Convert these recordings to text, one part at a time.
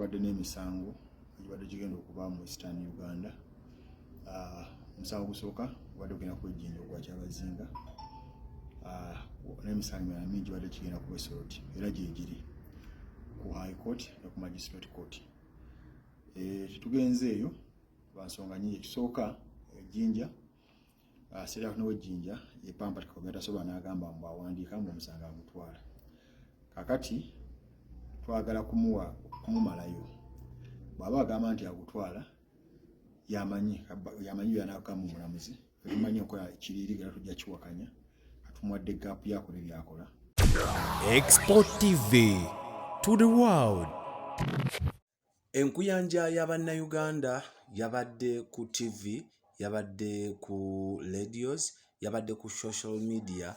wabadde n'emisango egibadde gigenda okuba mu Eastern Uganda. Omusango gusooka gubadde gugenda kwejjinja ogwa Kyabazinga, n'emisango emirala mingi gibadde kigenda ku West era gyegiri ku High Court ne ku Magistrate Court. Tetugenze eyo lwa nsonga nyingi. Ekisooka ejjinja Sera n'owejjinja ye Pampati Kagogera tasobola n'agamba mbu awandiika mbu omusango agutwala. Kakati twagala kumumalayo. Bw'aba agamba nti agutwala yamanyi by'anaagamba mu mulamuzi. Tumanyi okukola ekiriiri era tujja kiwakanya. Atumuwadde gaapu yakola ebyakola. Export TV to the world. Enkuyanja y'Abannayuganda yabadde ku TV, yabadde ku radios, yabadde ku social media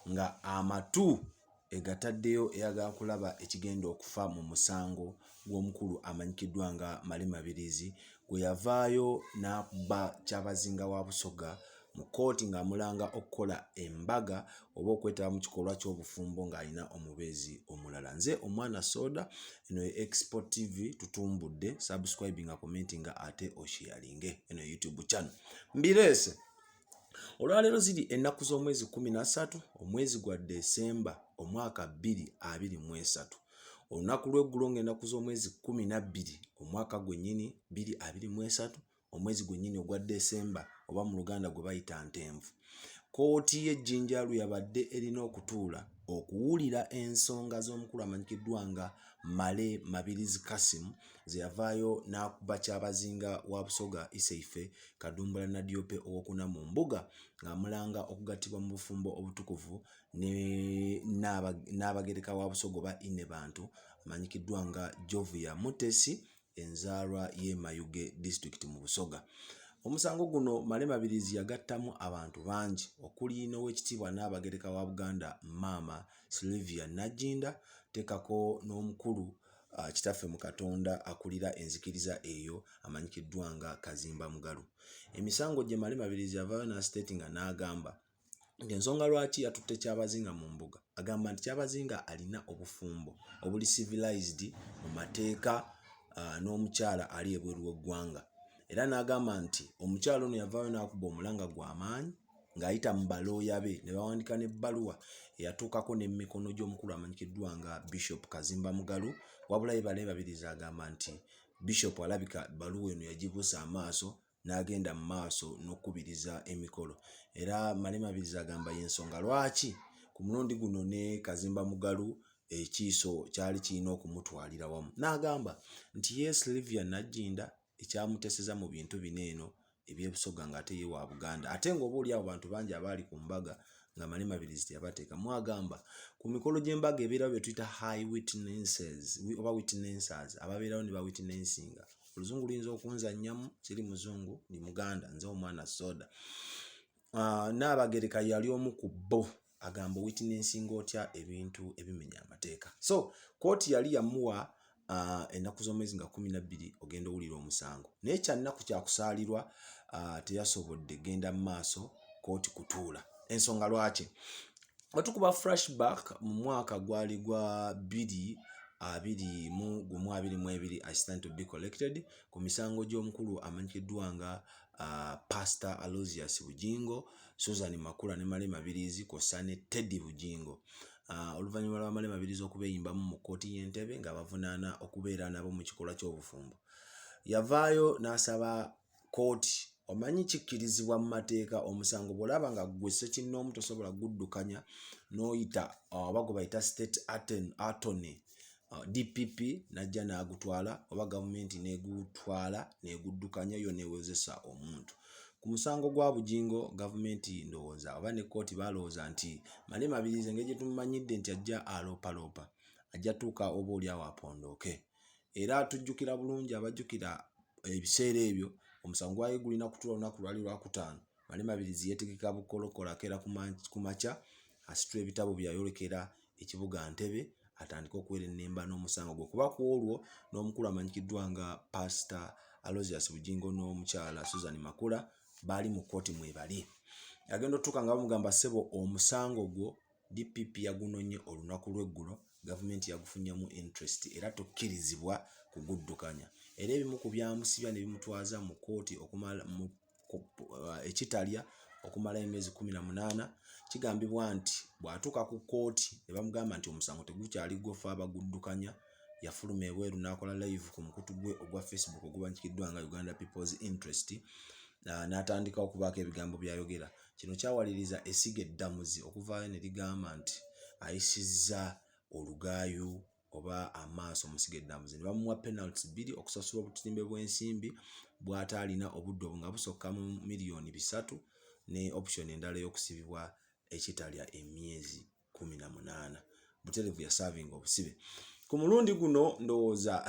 nga amatu egataddeyo eyagala kulaba ekigenda okufa mu musango gw'omukulu amanyikiddwa nga Male Mabilizi gwe yavaayo n'akuba Kyabazinga wa Busoga mu kooti ng'amulanga okukola embaga oba okwetaba mu kikolwa ky'obufumbo ng'alina omubeezi omulala. Nze omwana Soda, eno ye Export TV, tutumbudde, subscribinga, commentinga ate osharinge eno YouTube channel. Mbirese olwaleero ziri ennaku z'omwezi 13 omwezi gwa Desemba omwaka 2023. Olunaku lw'eggulo ng'ennaku z'omwezi 12 omwaka gwennyini 2023, omwezi gwennyini ogwa Desemba oba mu Luganda gwe bayita Ntenvu. Kooti y'ejjinja yabadde erina okutuula okuwulira ensonga z'omukulu amanyikiddwa nga Male Mabilizi Kasimu ze yavaayo n'akuba Kyabazinga wa Busoga Iseife Kadumbula na Diope owokuna mu mbuga ng'amulanga okugattibwa mu bufumbo obutukuvu n'abagereka wa Busoga oba ine bantu amanyikiddwa nga Jovia Mutesi enzaalwa y'e Mayuge District mu Busoga. Omusango guno Male Mabilizi yagattamu abantu bangi okuli n'owekitiibwa n'abagereka wa Buganda Maama Sylvia Najinda, tekako n'omukulu kitaffe mu Katonda akulira enzikiriza eyo amanyikiddwa nga Kazimba Mugalu. Emisango gye Male Mabilizi yavaayo n'astatinga n'agamba nti ensonga lwaki yatutte Kyabazinga mu mbuga, agamba nti Kyabazinga alina obufumbo obuli civilized mu mateeka n'omukyala ali ebweru w'eggwanga. Era n'agamba nti omukyalo ono yavaayo n'akuba omulanga gw'amaanyi ng'ayita mu balooya be ne bawandika n'ebbaluwa eyatuukako n'emikono gy'omukulu amanyikiddwa nga Bishop Kazimba Mugalu. Wabula ye Male Mabilizi agamba nti Bishop alabika baluwa eno yagibuusa amaaso n'agenda mu maaso n'okubiriza emikolo. Era Male Mabilizi agamba y'ensonga lwaki ku mulundi guno ne Kazimba Mugalu ekiiso kyali kirina okumutwalira wamu. N'agamba nti ye Sylvia Najinda ekyamuteseza mu bintu bino eno ebyebusoga ng'ate ye wa Buganda, ate ng'oba oli abo bantu bangi abaali ku mbaga nga Male Mabilizi teyabateeka. Mwagamba ku mikolo gy'embaga ebeerawo bye tuyita high witnesses oba witnessers ababeerawo ne bawitnessinga. Oluzungu luyinza okunzannyamu, kiri muzungu ndi Muganda, nze omwana Soda. N'abagereka yali omu ku bo. Agamba witnessinga otya ebintu ebimenya amateeka. So kooti yali yamuwa ennaku z'omwezi nga 12 ogenda owulira omusango. Naye kyannaku kyakusaalirwa teyasobodde genda mu maaso kooti kutuula. Ensonga lwaki? Batukuba flashback mu mwaka gwali gwa 2022 assistant to be collected ku misango gy'omukulu amanyikiddwa nga Pastor Aloysius Bugingo, Susan Makula ne Male Mabilizi kw'ossa ne Teddy Bugingo. Oluvannyuma lwa Male Mabilizi okubeeyimbamu mu kkooti y'Entebe nga bavunaana okubeera nabo mu kikolwa ky'obufumbo, yavaayo n'asaba kooti, omanyi kikkirizibwa mu mateeka omusango bw'olaba nga ggwe ssekinnoomu tosobola guddukanya n'oyita oba gwe bayita state attorney DPP najja n'agutwala oba gavumenti n'egutwala n'eguddukanya yo neewezesa omuntu. Ku musango gwa Bugingo gavumenti ndowooza oba ne kooti balowooza nti Male Mabilizi engeri gye tumumanyidde nti ajja aloopaloopa, ajja tuuka oba oli awo apondooke. Era tujjukira bulungi abajjukira ebiseera ebyo omusango gwali gulina kutuula olunaku lwali Lwakutaano. Male Mabilizi yeetegeka bukolokola keera ku makya asitula ebitabo bye yayolekera ekibuga Ntebe atandika okuwera ennemba n'omusango gwe. Kuba ku olwo n'omukulu amanyikiddwa nga Pastor Aloysius Bugingo n'omukyala Susan Makula baali mu kkooti mwebali. Yagenda otuuka nga bamugamba ssebo omusango gwo DPP yagunonye olunaku lw'eggulo, gavumenti yagufunyamu interest era tokkirizibwa kuguddukanya era ebimu ku byamusibya ne bimutwaza mu kooti okumala ekitalya okumala emyezi 18. Kigambibwa nti bw'atuuka ku kooti ne bamugamba nti omusango tegukyali gwofa abaguddukanya, yafuluma ebweru n'akola live ku mukutu gwe ogwa Facebook ogubanyikiddwa nga Uganda People's Interest, n'atandika okubaako ebigambo byayogera. Kino kyawaliriza esiga eddamuzi okuvaayo ne ligamba nti ayisizza olugaayu oba amaaso musiga eddamuzi. Ne bamuwa penalties 2 okusasula obutimbe bw'ensimbi bw'ataalina obudde nga busokka mu $3 million ne option endala y'okusibibwa ekitalya emyezi 18. Butereevu ya serving obusibe. Ku mulundi guno ndowooza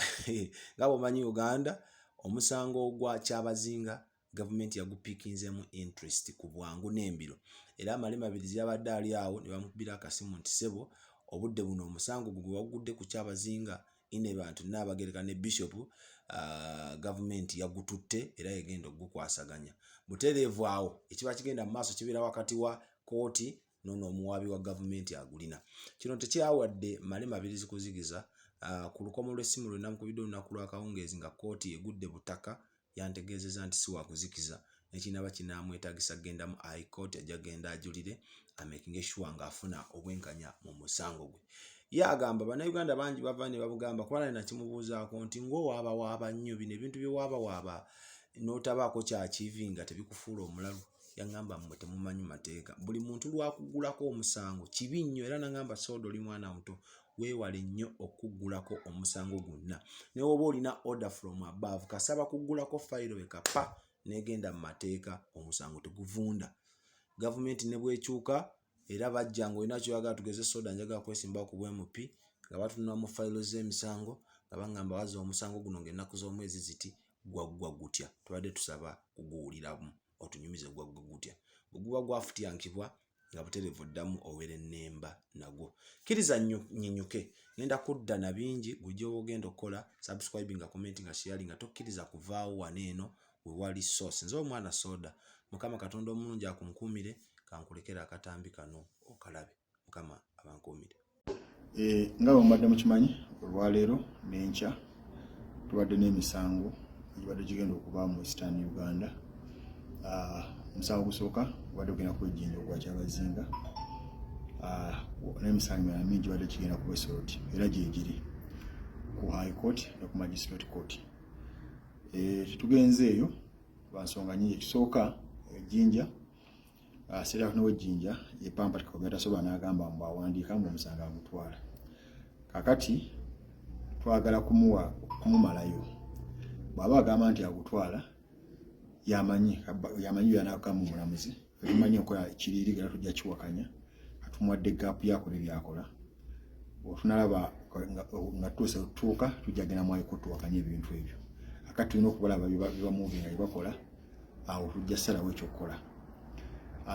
nga bw'omanyi Uganda omusango gwa Kyabazinga gavumenti yagupiikinzemu interest ku bwangu n'embiro, era Male Mabilizi yabadde ali awo ne bamukubira akasimu nti ssebo obudde buno omusango gwe wagudde ku Kyabazinga ine bantu n'abagereka ne bishop gavumenti yagututte era yegenda okukwasaganya. Butereevu awo ekiba kigenda mu maaso kibeera wakati wa kooti nono omuwaabi wa gavumenti agulina. Kino tekyawadde Male Mabilizi kuzigiza. Ku lukomo lw'essimu lwe namukubidde olunaku lw'akawungeezi nga kooti egudde butaka yantegeezezza nti si wakuzikiza n'ekinaaba kinaamwetagisa genda mu high court ajja genda ajulire amaking sure ng'afuna obwenkanya mu musango gwe. Ye agamba bannayuganda bangi bava ne babugamba kuba naye nakimubuuzaako nti ng'owaabawaaba nnyo bino ebintu by'owaabawaaba n'otabaako kyakiivinga tebikufuula omulalu. Yaŋŋamba mmwe temumanyi mateeka, buli muntu lwakugulako omusango kibi nnyo, era naŋŋamba Sodo oli mwana muto weewale nnyo okuggulako omusango gwonna. Ne woba olina order from above kasaba kuggulako fayiro ekapa negenda mu mateeka omusango teguvunda. Gavumenti ne bwekyuka era bajja ng'olina kyoyagala tugeze Soda njagala kwesimbawo ku bw'MP nga batunula mu fayiro z'emisango nga baŋŋamba waza omusango guno ng'ennaku z'omwezi ziti gwaggwa gutya, tubadde tusaba kuguwuliramu otunyumize gwaggwa gutya. Bweguba gwafutyankibwa nga butereevu ddamu owere ennemba nagwo. Kkiriza nnyinyuke ngenda kudda na bingi gujja ogenda okukola subscribing nga commenting nga sharing nga tokkiriza kuvaawo wano eno we wali source. Nze omwana Soda, Mukama Katonda omulungi akunkuumire, kankulekera akatambi kano okalabe. Mukama abankuumire. Nga bwe mbadde mukimanyi olwaleero n'enkya tubadde n'emisango egibadde gigenda okuba mu Eastern Uganda. Omusango gusooka gubadde gugenda kwejjinja ogwa Kyabazinga, n'emisango emirala mingi gibadde kigenda kuba esoroti era gyegiri ku High Court ne ku Magistrate Court. Tugenze eyo lwansonga nyingi. Ekisooka ejjinja seera kuno wejjinja epampa tikaogera tasobola n'agamba mbu awandiika mbu omusango agutwala. Kakati twagala kumumalayo. Bw'aba agamba nti agutwala yamanyi byanaakamu mulamuzi, tumanyi okola ekiriiri era tujja kiwakanya, atumuwadde gaapu yakola ebyakola. Otunalaba nga tutuuka tujja genda mu High Court tuwakanya ebintu ebyo. Akati tulina okubalaba bibamuvinga byebakola, awo tujja ssalawo ekyokukola.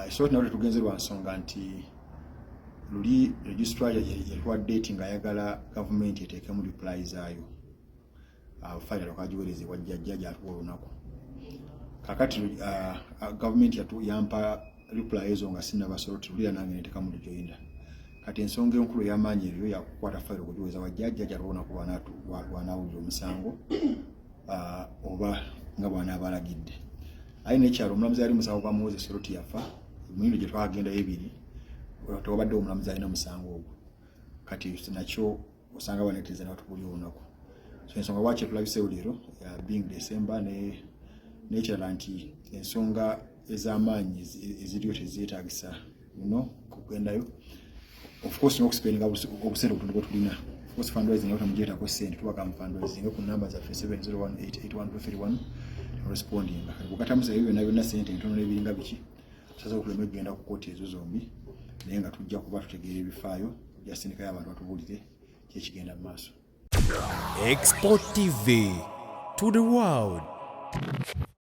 So nawe tugenze lwansonga nti luli registrar yalikuwa date ng'ayagala gavumenti eteekemu reply zaayo. Fayiro kagiwerezebwa jjajja gyatuwa olunaku. Kakati gavumenti yampa reply ezo nga sinnabasoroti lulira nange neteekamu lijoyinda. Kati ensonga enkulu ey'amaanyi eyo yakukwata fayiro okugiweza wajjajja gyatuwa olunaku bw'anaawulira omusango oba nga bw'anaaba alagidde. Aye n'ekyalo omulamuzi ali musango gwa Muweze Soroti yafa, emirundi gye twagendayo ebiri tewabadde omulamuzi alina musango ogwo. Kati nakyo osanga baneetereza n'abatubulira olunaku. So ensonga lwaki tulabiseewo leero being December n'ekirala nti ensonga ez'amaanyi eziriyo tezeetaagisa kugendayo. Of course n'okusipendinga obusente obutono bwe tulina. Of course fundraising nga tumugyetako ssente tubaka mu fundraising ku namba zaffe 701881231 responding. Bukatamusa ebyo byonna ssente entono n'ebiringa biki tusaza okulema okugenda ku kooti ezo zombi naye nga tujja kuba tutegeera ebifaayo tujja sindikayo abantu batubuulire kyekigenda mu maaso. Export TV to the world.